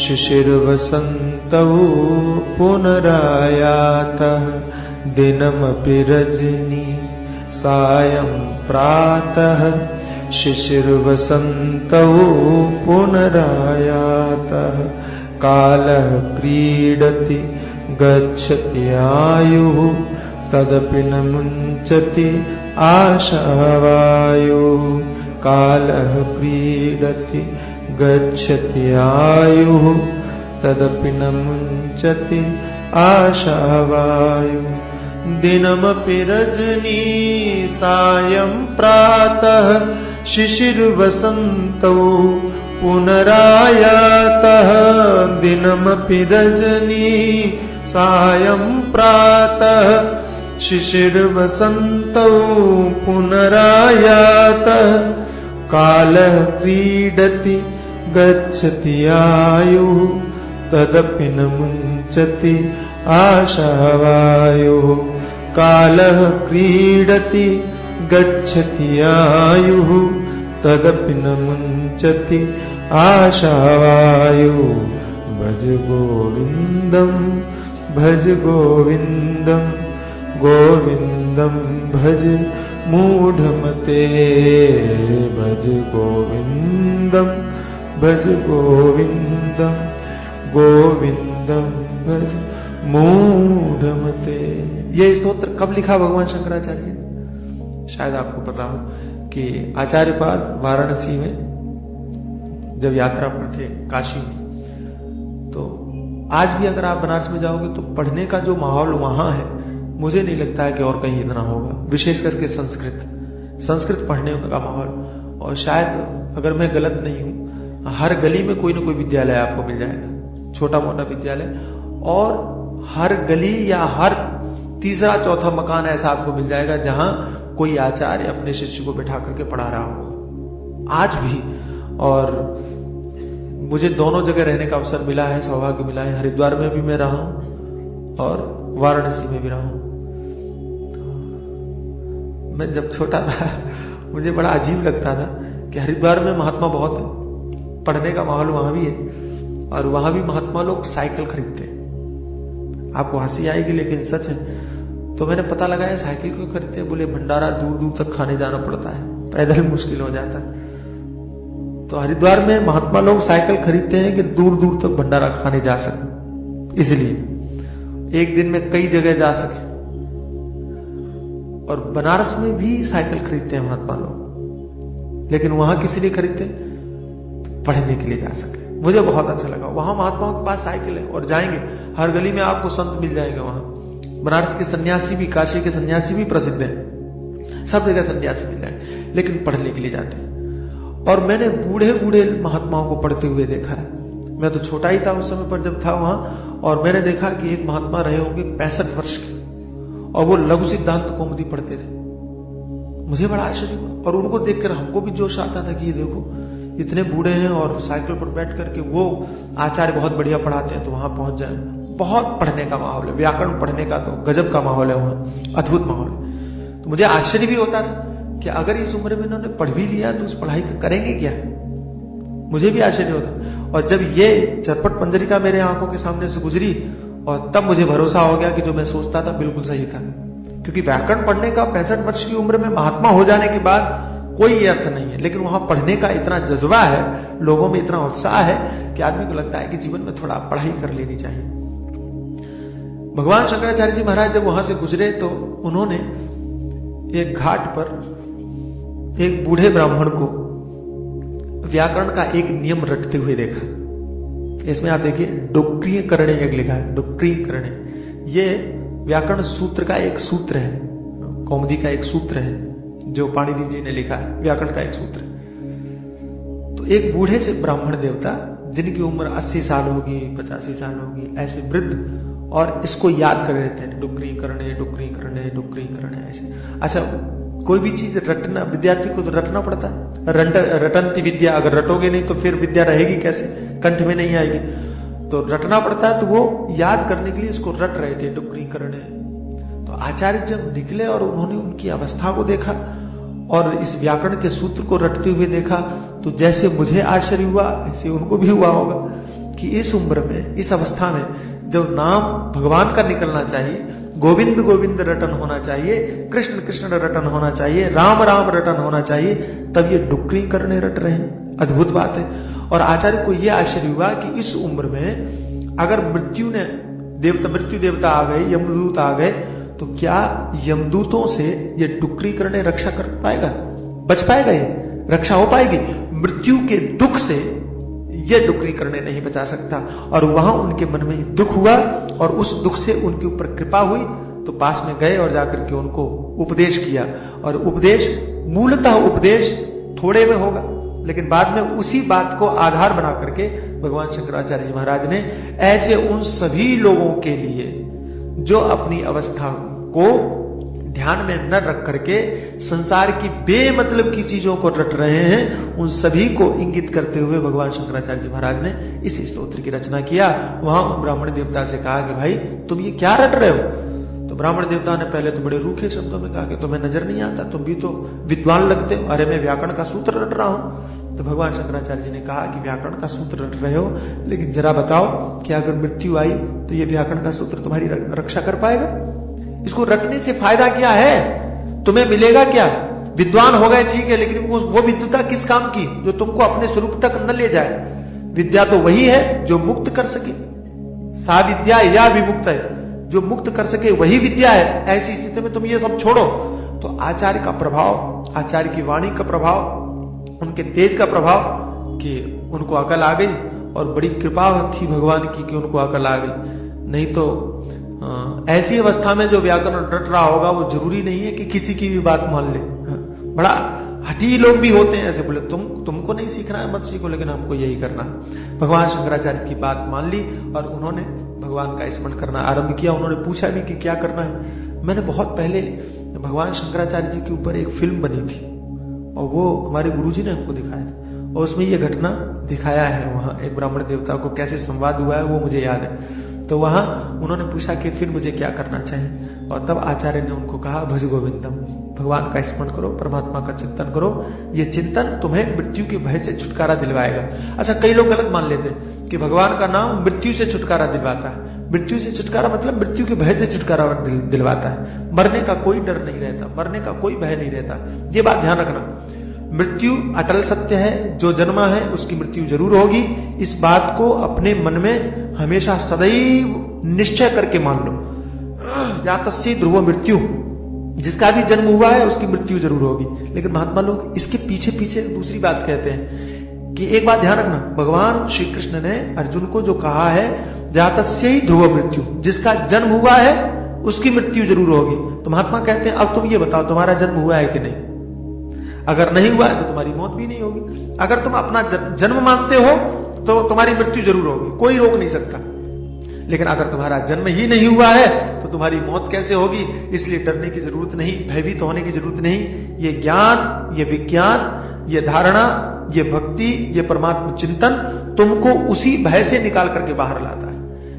शिशिरवसन्तौ पुनरायातः दिनमपि रजनी सायं प्रातः शिशिरवसन्तौ पुनरायातः कालः क्रीडति गच्छति आयुः तदपि न मुञ्चति आशावायु कालः क्रीडति गच्छति आयुः तदपि न मुञ्चति आशावायु दिनमपि रजनी सायं प्रातः शिशिरवसन्तौ पुनरायातः दिनमपि रजनी सायं प्रातः शिशिरवसन्तौ पुनरायातः कालः क्रीडति गच्छति आयुः तदपि न मुञ्चति आशावायुः कालः क्रीडति गच्छति आयुः तदपि न मुञ्चति आशावायुः भज गोविंदम भज गोविंदम गोविंदम भज मूढ़मते भज गोविंदम भज गोविंदम गोविंदम भज मूढ़मते। ये स्तोत्र कब लिखा भगवान शंकराचार्य जी ने? शायद आपको पता हो कि आचार्यपाद वाराणसी में जब यात्रा पर थे काशी में, तो आज भी अगर आप बनारस में जाओगे तो पढ़ने का जो माहौल वहां है, मुझे नहीं लगता है कि और कहीं इतना होगा। विशेष करके संस्कृत पढ़ने का माहौल। और शायद अगर मैं गलत नहीं हूं, हर गली में कोई ना कोई विद्यालय आपको मिल जाएगा, छोटा मोटा विद्यालय, और हर गली या हर तीसरा चौथा मकान ऐसा आपको मिल जाएगा जहां कोई आचार्य अपने शिष्य को बैठा करके पढ़ा रहा होगा आज भी। और मुझे दोनों जगह रहने का अवसर मिला है, सौभाग्य मिला है। हरिद्वार में भी मैं रहा हूं और वाराणसी में भी रहा हूं। मैं जब छोटा था मुझे बड़ा अजीब लगता था कि हरिद्वार में महात्मा बहुत है, पढ़ने का माहौल वहां भी है, और वहां भी महात्मा लोग साइकिल खरीदते हैं। आपको हंसी आएगी लेकिन सच है। तो मैंने पता लगाया साइकिल क्यों खरीदते हैं, बोले भंडारा दूर दूर तक खाने जाना पड़ता है। पैदल मुश्किल हो जाता। तो हरिद्वार में महात्मा लोग साइकिल खरीदते हैं कि दूर दूर तक भंडारा खाने जा सके, इसलिए एक दिन में कई जगह जा सके। और बनारस में भी साइकिल खरीदते हैं महात्मा लोग, लेकिन वहां किसी लिए खरीदते? पढ़ने के लिए जा सके। मुझे बहुत अच्छा लगा, वहां महात्माओं के पास साइकिल है और जाएंगे, हर गली में आपको संत मिल जाएगा। वहां बनारस के सन्यासी भी, काशी के सन्यासी भी प्रसिद्ध हैं, सब जगह सन्यासी मिल जाएंगे, लेकिन पढ़ने के लिए जाते हैं। और मैंने बूढ़े बूढ़े महात्माओं को पढ़ते हुए देखा है। मैं तो छोटा ही था उस समय पर जब था वहां, और मैंने देखा कि एक महात्मा रहे होंगे 65 वर्ष के, और वो लघु सिद्धांत कौमुदी पढ़ते थे। मुझे बड़ा आश्चर्य हुआ, और उनको देखकर हमको भी जोश आता था कि ये देखो इतने बूढ़े हैं और साइकिल पर बैठ करके वो आचार्य बहुत बढ़िया पढ़ाते हैं, तो वहां पहुंच जाए। बहुत पढ़ने का माहौल है, व्याकरण पढ़ने का तो गजब का माहौल है वहां, अद्भुत माहौल है। तो मुझे आश्चर्य भी होता था कि अगर इस उम्र में इन्होंने पढ़ भी लिया तो उस पढ़ाई का करेंगे क्या। मुझे भी आश्चर्य होता। और जब ये चरपट पंजरिका मेरे आंखों के सामने से गुजरी, और तब मुझे भरोसा हो गया कि जो मैं सोचता था बिल्कुल सही था। क्योंकि व्याकरण पढ़ने का 65 वर्ष की उम्र में महात्मा हो जाने के बाद कोई अर्थ नहीं है, लेकिन वहां पढ़ने का इतना जज्बा है, लोगों में इतना उत्साह है कि आदमी को लगता है कि जीवन में थोड़ा पढ़ाई कर लेनी चाहिए। भगवान शंकराचार्य जी महाराज जब वहां से गुजरे तो उन्होंने एक घाट पर एक बूढ़े ब्राह्मण को व्याकरण का एक नियम रटते हुए देखा। इसमें आप देखिए डुक्रीय करणे एक लिखा है, डुक्रीय करणे। ये व्याकरण सूत्र का एक सूत्र है, कौमुदी का एक सूत्र है जो पाणिनि जी ने लिखा है, व्याकरण का एक सूत्र। तो एक बूढ़े से ब्राह्मण देवता जिनकी उम्र 80 साल होगी, 85 साल होगी, ऐसे वृद्ध, और इसको याद कर रहे थे, डुक्री करणे डुक्री करणे डुक्री करणे ऐसे। अच्छा, कोई भी चीज रटना, विद्यार्थी को तो रटना पड़ता है। रटंती विद्या, अगर रटोगे नहीं तो फिर विद्या रहेगी कैसे, कंठ में नहीं आएगी, तो रटना पड़ता है। तो वो याद करने के लिए इसको रट रहे थे, डुक्री करणे। तो आचार्य जब निकले और उन्होंने उनकी अवस्था को देखा और इस व्याकरण के सूत्र को रटते हुए देखा, तो जैसे मुझे आश्चर्य हुआ ऐसे उनको भी हुआ होगा कि इस उम्र में, इस अवस्था में जब नाम भगवान का निकलना चाहिए, गोविंद गोविंद रटन होना चाहिए, कृष्ण कृष्ण रटन होना चाहिए, राम राम रटन होना चाहिए, तब ये डुक्री करने रट रहे हैं। अद्भुत बात है। और आचार्य को यह आश्चर्य हुआ कि इस उम्र में अगर मृत्यु देवता आ गए, यमदूत आ गए, तो क्या यमदूतों से ये डुक्री करने रक्षा कर पाएगा, बच पाएगा, ये रक्षा हो पाएगी? मृत्यु के दुख से ये डुक्री करने नहीं बचा सकता। और वहां उनके मन में दुख हुआ और उस दुख से उनके ऊपर कृपा हुई, तो पास में गए और जाकर के उनको उपदेश किया। और उपदेश, मूलतः उपदेश थोड़े में होगा, लेकिन बाद में उसी बात को आधार बना करके भगवान शंकराचार्य जी महाराज ने ऐसे उन सभी लोगों के लिए जो अपनी अवस्था को ध्यान में न रख करके संसार की बेमतलब की चीजों को रट रहे हैं, उन सभी को इंगित करते हुए भगवान शंकराचार्य जी महाराज ने इस स्तोत्र की रचना किया। वहां ब्राह्मण देवता से कहा कि भाई तुम ये क्या रट रहे हो? तो ब्राह्मण देवता ने पहले तो बड़े रूखे शब्दों में कहा कि तुम्हें नजर नहीं आता, तुम भी तो विद्वान लगते हो। अरे मैं व्याकरण का सूत्र रट रहा हूं। तो भगवान शंकराचार्य जी ने कहा कि व्याकरण का सूत्र रट रहे हो, लेकिन जरा बताओ कि अगर मृत्यु आई तो ये व्याकरण का सूत्र तुम्हारी रक्षा कर पाएगा? इसको रटने से फायदा क्या है? तुम्हें मिलेगा क्या? विद्वान हो गए ठीक है, लेकिन वो विद्वता किस काम की जो तुमको अपने स्वरूप तक न ले जाए? विद्या तो वही है जो मुक्त कर सके। सा विद्या या विमुक्त है, जो मुक्त कर सके वही विद्या है। ऐसी स्थिति में तुम ये सब छोड़ो। तो आचार्य का प्रभाव, आचार्य की वाणी का प्रभाव, उनके तेज का प्रभाव कि उनको अकल आ गई, और बड़ी कृपा थी भगवान की कि उनको अकल आ गई। नहीं तो ऐसी अवस्था में जो व्याकरण रट रहा होगा वो जरूरी नहीं है कि किसी की भी बात मान ले। बड़ा हठी लोग भी होते हैं ऐसे, बोले तुमको नहीं सीखना है मत सीखो, लेकिन हमको यही करना है। भगवान शंकराचार्य की बात मान ली और उन्होंने भगवान का स्मरण करना आरंभ किया। उन्होंने पूछा भी कि क्या करना है। मैंने बहुत पहले भगवान शंकराचार्य जी के ऊपर एक फिल्म बनी थी और वो हमारे गुरुजी ने हमको दिखाया था, और उसमें ये घटना दिखाया है। वहां एक ब्राह्मण देवता को कैसे संवाद हुआ है वो मुझे याद है। तो वहां उन्होंने पूछा कि फिर मुझे क्या करना चाहिए, और तब आचार्य ने उनको कहा भज गोविंदम, भगवान का स्मरण करो, परमात्मा का चिंतन करो। ये चिंतन तुम्हें मृत्यु के भय से छुटकारा दिलवाएगा। अच्छा, कई लोग गलत मान लेते हैं कि भगवान का नाम मृत्यु से छुटकारा दिलवाता है। मृत्यु से छुटकारा मतलब मृत्यु के भय से छुटकारा दिलवाता है। मरने का कोई डर नहीं रहता, मरने का कोई भय नहीं रहता, ये बात ध्यान रखना। मृत्यु अटल सत्य है, जो जन्मा है उसकी मृत्यु जरूर होगी। इस बात को अपने मन में हमेशा सदैव निश्चय करके मान लो। जातस्य ध्रुव मृत्यु, जिसका भी जन्म हुआ है उसकी मृत्यु जरूर होगी। लेकिन महात्मा लोग इसके पीछे पीछे दूसरी बात कहते हैं कि एक बात ध्यान रखना, भगवान श्री कृष्ण ने अर्जुन को जो कहा है जातस्य ही ध्रुव मृत्यु, जिसका जन्म हुआ है उसकी मृत्यु जरूर होगी। तो महात्मा कहते हैं अब तुम ये बताओ तुम्हारा जन्म हुआ है कि नहीं? अगर नहीं हुआ है तो तुम्हारी मौत भी नहीं होगी। अगर तुम अपना जन्म मानते हो तो तुम्हारी मृत्यु जरूर होगी, कोई रोक नहीं सकता। लेकिन अगर तुम्हारा जन्म ही नहीं हुआ है तो तुम्हारी मौत कैसे होगी? इसलिए डरने की जरूरत नहीं, भयभीत होने की जरूरत नहीं। ये ज्ञान, ये विज्ञान, ये धारणा, ये भक्ति, ये परमात्मा चिंतन तुमको उसी भय से निकाल करके बाहर लाता है।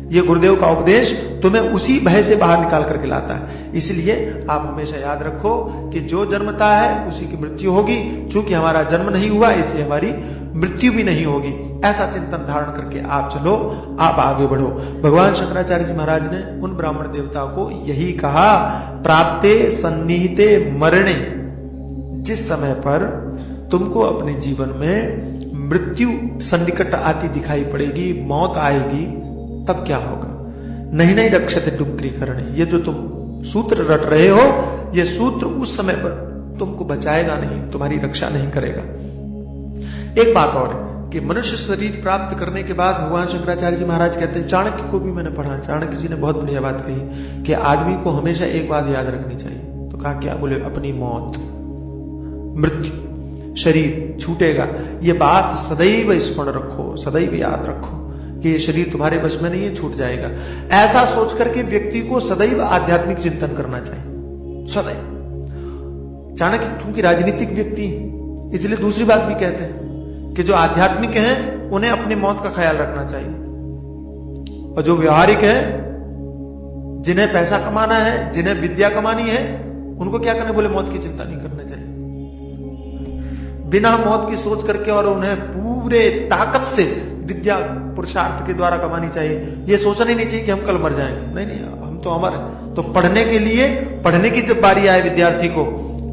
ये गुरुदेव का उपदेश तुम्हें उसी भय से बाहर निकाल करके लाता है। इसलिए आप हमेशा याद रखो कि जो जन्मता है उसी की मृत्यु होगी। चूंकि हमारा जन्म नहीं हुआ इसलिए हमारी मृत्यु भी नहीं होगी। ऐसा चिंतन धारण करके आप चलो, आप आगे बढ़ो। भगवान शंकराचार्य जी महाराज ने उन ब्राह्मण देवता को यही कहा, प्राप्ते सन्निहिते मरणे, जिस समय पर तुमको अपने जीवन में मृत्यु सन्निकट आती दिखाई पड़ेगी, मौत आएगी, तब क्या होगा? नहीं रक्षते डुक्रीकरण, ये जो तुम सूत्र रट रहे हो, ये सूत्र उस समय पर तुमको बचाएगा नहीं, तुम्हारी रक्षा नहीं करेगा। एक बात और कि मनुष्य शरीर प्राप्त करने के बाद भगवान शंकराचार्य जी महाराज कहते हैं, चाणक्य को भी मैंने पढ़ा, चाणक्य जी ने बहुत बढ़िया बात कही कि आदमी को हमेशा एक बात याद रखनी चाहिए। तो कहा क्या? बोले अपनी मौत, मृत्यु, शरीर छूटेगा, ये बात सदैव स्मरण रखो, सदैव याद रखो कि ये शरीर तुम्हारे बस में नहीं है, छूट जाएगा। ऐसा सोच करके व्यक्ति को सदैव आध्यात्मिक चिंतन करना चाहिए, सदैव। चाणक्य क्योंकि राजनीतिक व्यक्ति, इसलिए दूसरी बात भी कहते हैं कि जो आध्यात्मिक हैं उन्हें अपनी मौत का ख्याल रखना चाहिए, और जो व्यवहारिक है, जिन्हें पैसा कमाना है, जिन्हें विद्या कमानी है, उनको क्या करना? बोले मौत की चिंता नहीं करना चाहिए। बिना मौत की सोच करके और उन्हें पूरे ताकत से विद्या पुरुषार्थ के द्वारा कमानी चाहिए। ये सोचना ही नहीं चाहिए कि हम कल मर जाएंगे। नहीं नहीं, हम तो अमर है। तो पढ़ने के लिए, पढ़ने की जब बारी आए विद्यार्थी को,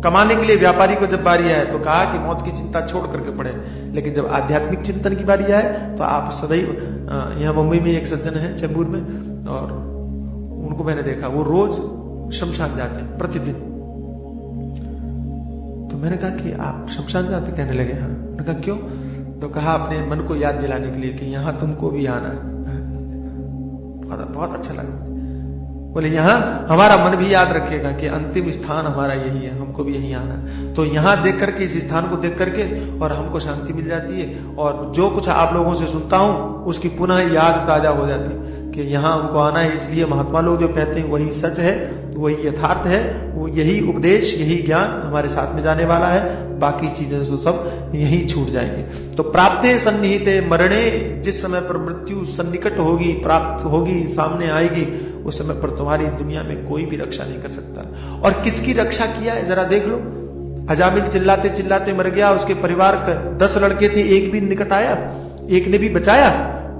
कमाने के लिए व्यापारी को जब बारी आए तो कहा कि मौत की चिंता छोड़ करके पढ़े। लेकिन जब आध्यात्मिक चिंतन की बारी आए तो आप सदैव, यहाँ मुंबई में एक सज्जन है चेंबूर में, और उनको मैंने देखा, वो रोज शमशान जाते हैं प्रतिदिन। तो मैंने कहा कि आप शमशान जाते? कहने लगे हाँ। मैंने कहा क्यों? तो कहा अपने मन को याद दिलाने के लिए कि यहां तुमको भी आना है। बहुत अच्छा लगा। बोले यहां हमारा मन भी याद रखेगा कि अंतिम स्थान हमारा यही है, हमको भी यही आना है। तो यहां देख करके, इस स्थान को देख करके और हमको शांति मिल जाती है, और जो कुछ आप लोगों से सुनता हूं उसकी पुनः याद ताजा हो जाती है कि यहां हमको आना है। इसलिए महात्मा लोग जो कहते हैं वही सच है, वही यथार्थ है, वो यही उपदेश, यही ज्ञान हमारे साथ में जाने वाला है। बाकी चीजें तो सब यही छूट जाएंगे। तो प्राप्ते सन्निहिते मरणे, जिस समय पर मृत्यु सन्निकट होगी, प्राप्त होगी, सामने आएगी, उस समय पर तुम्हारी दुनिया में कोई भी रक्षा नहीं कर सकता। और किसकी रक्षा किया है जरा देख लो। अजामिल चिल्लाते चिल्लाते मर गया, उसके परिवार के 10 लड़के थे, एक भी निकट आया, एक ने भी बचाया?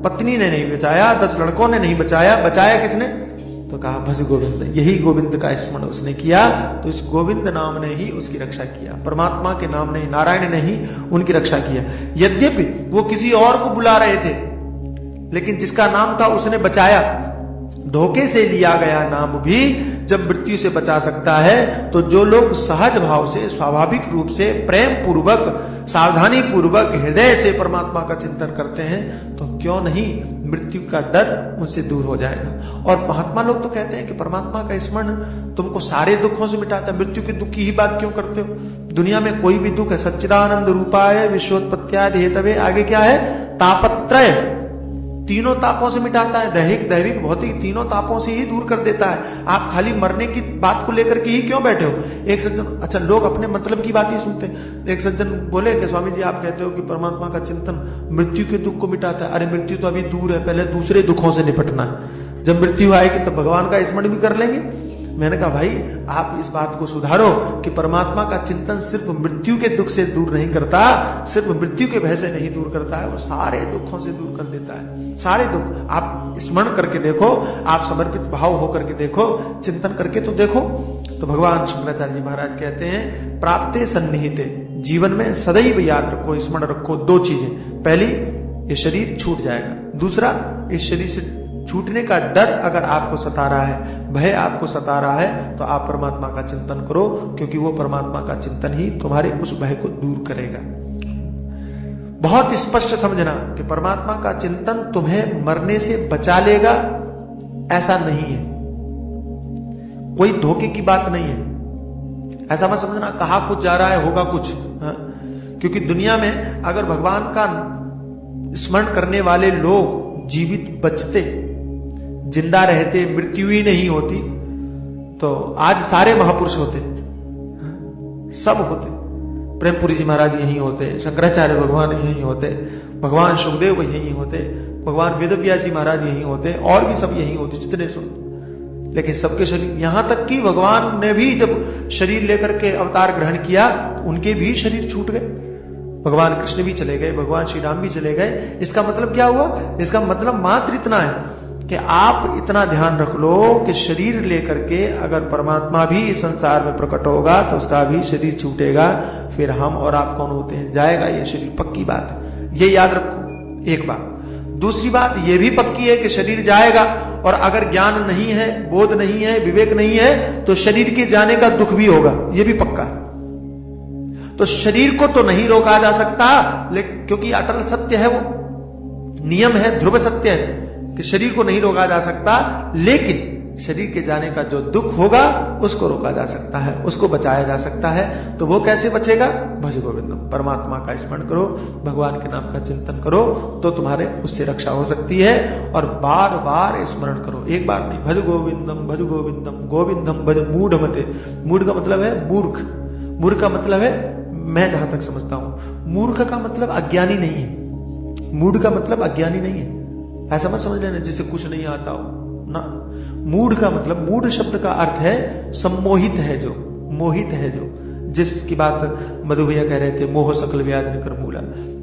पत्नी ने नहीं बचाया, 10 लड़कों ने नहीं बचाया। बचाया किसने? तो कहा भज गोविंद। यही गोविंद का स्मरण उसने किया, तो इस गोविंद नाम ने ही उसकी रक्षा किया। परमात्मा के नाम ने, नारायण ने ही उनकी रक्षा किया। यद्यपि वो किसी और को बुला रहे थे, लेकिन जिसका नाम था उसने बचाया। धोखे से लिया गया नाम भी जब मृत्यु से बचा सकता है, तो जो लोग सहज भाव से, स्वाभाविक रूप से, प्रेम पूर्वक, सावधानी पूर्वक, हृदय से परमात्मा का चिंतन करते हैं, तो क्यों नहीं मृत्यु का डर उनसे दूर हो जाएगा। और महात्मा लोग तो कहते हैं कि परमात्मा का स्मरण तुमको सारे दुखों से मिटाता है। मृत्यु के दुख की ही बात क्यों करते हो? दुनिया में कोई भी दुख है, सच्चिदानंद रूपाय विश्वोत्पत्त्यादि हेतवे, आगे क्या है? तापत्रय, तीनों तापों से मिटाता है। दैहिक, दैविक, भौतिक, तीनों तापों से ही दूर कर देता है। आप खाली मरने की बात को लेकर के ही क्यों बैठे हो? एक सज्जन, अच्छा लोग अपने मतलब की बात ही सुनते हैं। एक सज्जन बोले कि स्वामी जी आप कहते हो कि परमात्मा का चिंतन मृत्यु के दुख को मिटाता है। अरे मृत्यु तो अभी दूर है, पहले दूसरे दुखों से निपटना है। जब मृत्यु आएगी तब भगवान का स्मरण भी कर लेंगे। मैंने कहा भाई आप इस बात को सुधारो कि परमात्मा का चिंतन सिर्फ मृत्यु के दुख से दूर नहीं करता, सिर्फ मृत्यु के भय से नहीं दूर करता है, वो सारे दुखों से दूर कर देता है। सारे दुख आप स्मरण करके देखो, आप समर्पित भाव होकर के देखो, चिंतन करके तो देखो। तो भगवान शंकराचार्य जी महाराज कहते हैं प्राप्ते सन्निहिते, जीवन में सदैव याद रखो, स्मरण रखो दो चीजें। पहली, ये शरीर छूट जाएगा। दूसरा, इस शरीर से छूटने का डर अगर आपको सता रहा है, भय आपको सता रहा है, तो आप परमात्मा का चिंतन करो, क्योंकि वो परमात्मा का चिंतन ही तुम्हारे उस भय को दूर करेगा। बहुत स्पष्ट समझना कि परमात्मा का चिंतन तुम्हें मरने से बचा लेगा, ऐसा नहीं है, कोई धोखे की बात नहीं है। ऐसा मत समझना कहा कुछ जा रहा है होगा कुछ। क्योंकि दुनिया में अगर भगवान का स्मरण करने वाले लोग जीवित बचते, जिंदा रहते, मृत्यु ही नहीं होती, तो आज सारे महापुरुष होते, सब होते। प्रेमपुरी जी महाराज यहीं होते, शंकराचार्य भगवान यहीं होते, भगवान सुखदेव यहीं होते, भगवान वेदव्यास जी महाराज यहीं होते, और भी सब यहीं होते जितने सुनते। लेकिन सबके शरीर, यहां तक कि भगवान ने भी जब शरीर लेकर के अवतार ग्रहण किया, उनके भी शरीर छूट गए। भगवान कृष्ण भी चले गए, भगवान श्री राम भी चले गए। इसका मतलब क्या हुआ? इसका मतलब मात्र इतना है कि आप इतना ध्यान रख लो कि शरीर लेकर के अगर परमात्मा भी इस संसार में प्रकट होगा तो उसका भी शरीर छूटेगा। फिर हम और आप कौन होते हैं? जाएगा ये शरीर, पक्की बात है, ये याद रखो एक बात। दूसरी बात ये भी पक्की है कि शरीर जाएगा, और अगर ज्ञान नहीं है, बोध नहीं है, विवेक नहीं है, तो शरीर के जाने का दुख भी होगा, ये भी पक्का है। तो शरीर को तो नहीं रोका जा सकता, लेकिन क्योंकि अटल सत्य है, वो नियम है, ध्रुव सत्य है कि शरीर को नहीं रोका जा सकता, लेकिन शरीर के जाने का जो दुख होगा उसको रोका जा सकता है, उसको बचाया जा सकता है। तो वो कैसे बचेगा? भज गोविंदम, परमात्मा का स्मरण करो, भगवान के नाम का चिंतन करो, तो तुम्हारे उससे रक्षा हो सकती है। और बार बार स्मरण करो, एक बार नहीं। भज गोविंदम, भज गोविंदम, गोविंदम भज मूढ़ मते। मूढ़ का मतलब है मूर्ख, मूर्ख का मतलब है, मैं जहां तक समझता हूं, मूर्ख का मतलब अज्ञानी नहीं है, मूढ़ का मतलब अज्ञानी नहीं है। ऐसा मत समझ लेना जिसे कुछ नहीं आता हो ना। मूढ़ का मतलब, मूढ़ शब्द का अर्थ है सम्मोहित है जो, मोहित है जो, जिसकी बात मधु भैया कह रहे थे, मोह सकल व्याधि निकर मूला,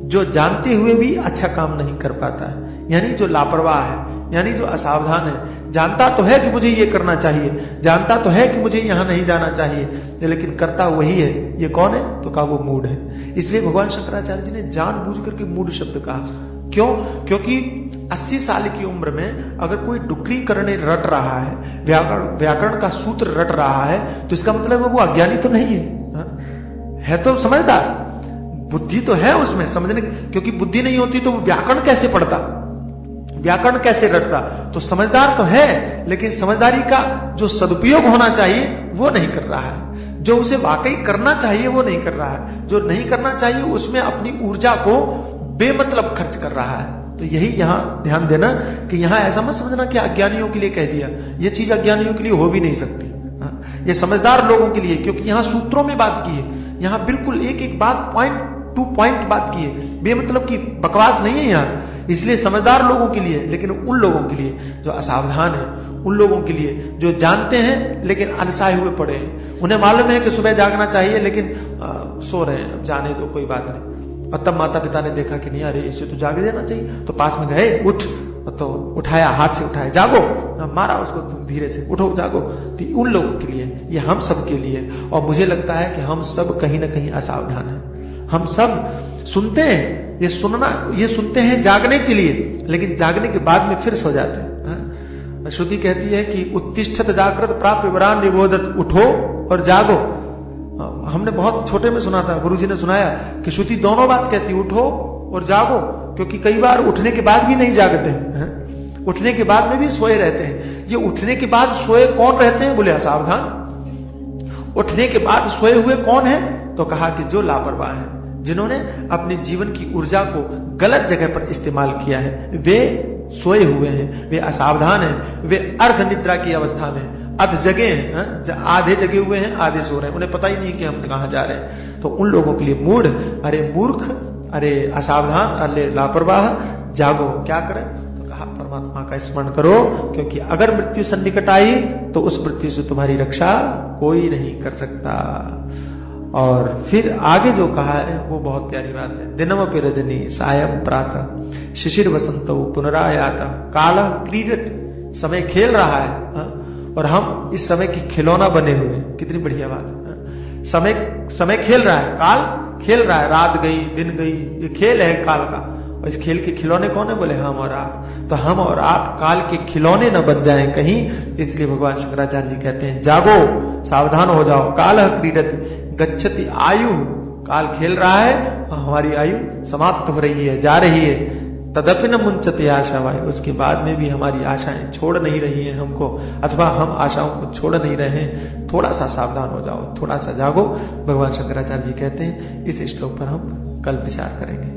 जो जानते हुए भी अच्छा काम नहीं कर पाता है, यानी जो लापरवाह है, यानी जो असावधान है। जानता तो है कि मुझे ये करना चाहिए, जानता तो है कि मुझे यहां नहीं जाना चाहिए, लेकिन करता वही है। ये कौन है? तो कहा वो मूढ़ है। इसलिए भगवान शंकराचार्य जी ने जानबूझ करके मूढ़ शब्द कहा। क्यों? क्योंकि 80 साल की उम्र में अगर कोई डुकरी करने रट रहा है, व्याकरण का सूत्र रट रहा है, तो इसका मतलब वो अज्ञानी तो नहीं है तो समझदार, बुद्धि तो है उसमें समझने, क्योंकि बुद्धि नहीं होती तो वो व्याकरण कैसे पढ़ता, व्याकरण कैसे रटता? तो समझदार तो है, लेकिन समझदारी का जो सदुपयोग होना चाहिए वो नहीं कर रहा है, जो उसे वाकई करना चाहिए वो नहीं कर रहा है, जो नहीं करना चाहिए उसमें अपनी ऊर्जा को बेमतलब खर्च कर रहा है। तो यही यहां ध्यान देना कि यहां ऐसा मत समझना कि अज्ञानियों के लिए कह दिया, ये चीज अज्ञानियों के लिए हो भी नहीं सकती, ये समझदार लोगों के लिए, क्योंकि यहां सूत्रों में बात की है, यहां बिल्कुल एक एक बात पॉइंट टू पॉइंट बात की है, बेमतलब की बकवास नहीं है यहां। इसलिए समझदार लोगों के लिए, लेकिन उन लोगों के लिए जो असावधान है, उन लोगों के लिए जो जानते हैं लेकिन अलसाए हुए पड़े हैं, उन्हें मालूम है कि सुबह जागना चाहिए लेकिन सो रहे हैं, अब जाने दो कोई बात नहीं। और तब माता पिता ने देखा कि नहीं, अरे इसे तो जाग देना चाहिए, तो पास में गए, उठ, तो उठाया, हाथ से उठाया, जागो, मारा उसको धीरे से, उठो जागो। तो उन लोगों के लिए, ये हम सब के लिए। और मुझे लगता है कि हम सब कहीं ना कहीं असावधान हैं। हम सब सुनते हैं, ये सुनते हैं जागने के लिए, लेकिन जागने के बाद में फिर सो जाते हैं। श्रुति कहती है कि उत्तिष्ठत जागृत प्राप्य वरान निबोधत, उठो और जागो। हमने बहुत छोटे में सुना था, गुरुजी ने सुनाया कि श्रुति दोनों बात कहती, उठो और जागो, क्योंकि कई बार उठने के बाद भी नहीं जागते हैं, उठने के बाद में भी सोए रहते हैं। ये उठने के बाद सोए कौन रहते हैं? बोले असावधान। उठने के बाद सोए हुए कौन है? तो कहा कि जो लापरवाह है, जिन्होंने अपने जीवन की ऊर्जा को गलत जगह पर इस्तेमाल किया है, वे सोए हुए हैं, वे असावधान हैं, वे अर्ध निद्रा की अवस्था में, अध जगे हैं, आधे जगे हुए हैं, आधे सो रहे हैं, उन्हें पता ही नहीं कि हम कहां जा रहे हैं। तो उन लोगों के लिए मूढ़, अरे मूर्ख, अरे असावधान, अरे लापरवाह, जागो। क्या करें? तो कहा परमात्मा का स्मरण करो, क्योंकि अगर मृत्यु सन्निकट आई तो उस मृत्यु से तुम्हारी रक्षा कोई नहीं कर सकता। और फिर आगे जो कहा है वो बहुत प्यारी बात है। दिनमपि रजनी सायं प्रातः शिशिर वसंतो पुनरायाता कालः क्रीडति, समय खेल रहा है और हम इस समय की खिलौना बने हुए हैं। कितनी बढ़िया बात है। समय खेल रहा है, काल खेल रहा है, रात गई दिन गई, ये खेल है काल का। और इस खेल के खिलौने कौन है? बोले हम और आप। तो हम और आप काल के खिलौने न बन जाएं कहीं, इसलिए भगवान शंकराचार्य जी कहते हैं जागो, सावधान हो जाओ। काल क्रीडति गच्छति आयु, काल खेल रहा है, हमारी आयु समाप्त हो रही है, जा रही है। तदपि न मुंचते आशा वाय, उसके बाद में भी हमारी आशाएं छोड़ नहीं रही हैं हमको, अथवा हम आशाओं को छोड़ नहीं रहे हैं। थोड़ा सा सावधान हो जाओ, थोड़ा सा जागो। भगवान शंकराचार्य जी कहते हैं। इस श्लोक पर हम कल विचार करेंगे।